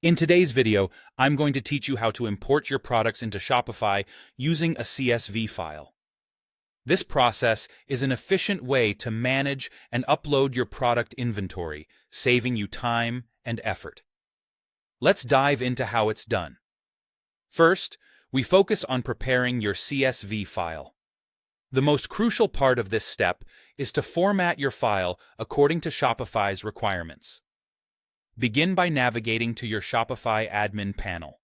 In today's video, I'm going to teach you how to import your products into Shopify using a CSV file. This process is an efficient way to manage and upload your product inventory, saving you time and effort. Let's dive into how it's done. First, we focus on preparing your CSV file. The most crucial part of this step is to format your file according to Shopify's requirements. Begin by navigating to your Shopify admin panel.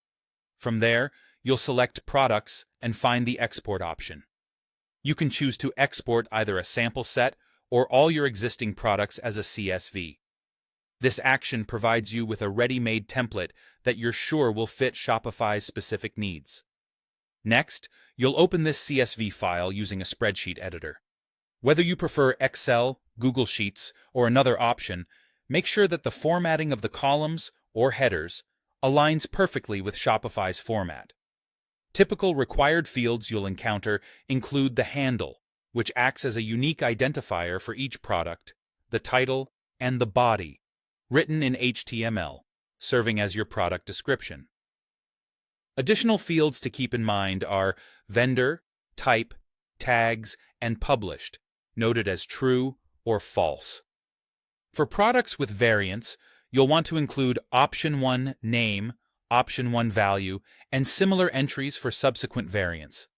From there, you'll select Products and find the Export option. You can choose to export either a sample set or all your existing products as a CSV. This action provides you with a ready-made template that you're sure will fit Shopify's specific needs. Next, you'll open this CSV file using a spreadsheet editor. Whether you prefer Excel, Google Sheets, or another option, make sure that the formatting of the columns or headers aligns perfectly with Shopify's format. Typical required fields you'll encounter include the handle, which acts as a unique identifier for each product, the title, and the body, written in HTML, serving as your product description. Additional fields to keep in mind are vendor, type, tags, and published, noted as true or false. For products with variants, you'll want to include Option 1 name, Option 1 value, and similar entries for subsequent variants.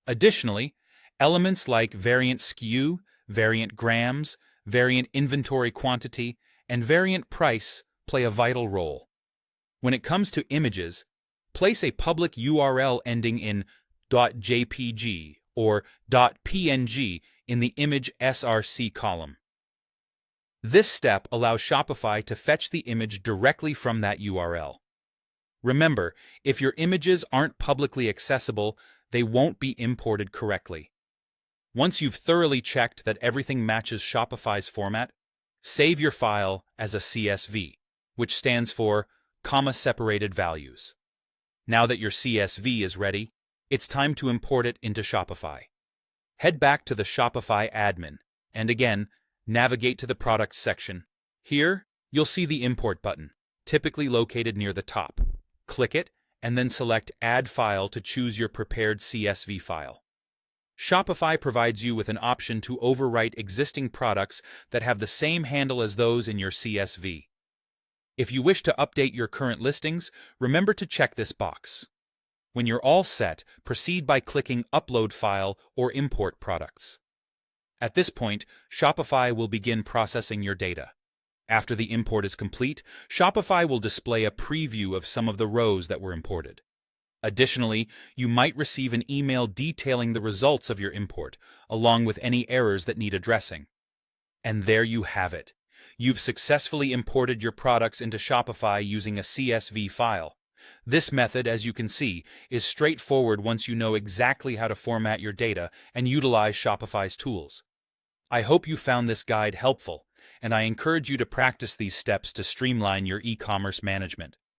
Additionally, elements like variant SKU, variant grams, variant inventory quantity, and variant price play a vital role. When it comes to images, place a public URL ending in .jpg or .png in the image src column. This step allows Shopify to fetch the image directly from that URL. Remember, if your images aren't publicly accessible, they won't be imported correctly. Once you've thoroughly checked that everything matches Shopify's format, save your file as a CSV, which stands for comma-separated values. Now that your CSV is ready, it's time to import it into Shopify. Head back to the Shopify admin, and again, navigate to the Products section. Here, you'll see the Import button, typically located near the top. Click it, and then select Add File to choose your prepared CSV file. Shopify provides you with an option to overwrite existing products that have the same handle as those in your CSV. If you wish to update your current listings, remember to check this box. When you're all set, proceed by clicking Upload File or Import Products. At this point, Shopify will begin processing your data. After the import is complete, Shopify will display a preview of some of the rows that were imported. Additionally, you might receive an email detailing the results of your import, along with any errors that need addressing. And there you have it. You've successfully imported your products into Shopify using a CSV file. This method, as you can see, is straightforward once you know exactly how to format your data and utilize Shopify's tools. I hope you found this guide helpful, and I encourage you to practice these steps to streamline your e-commerce management.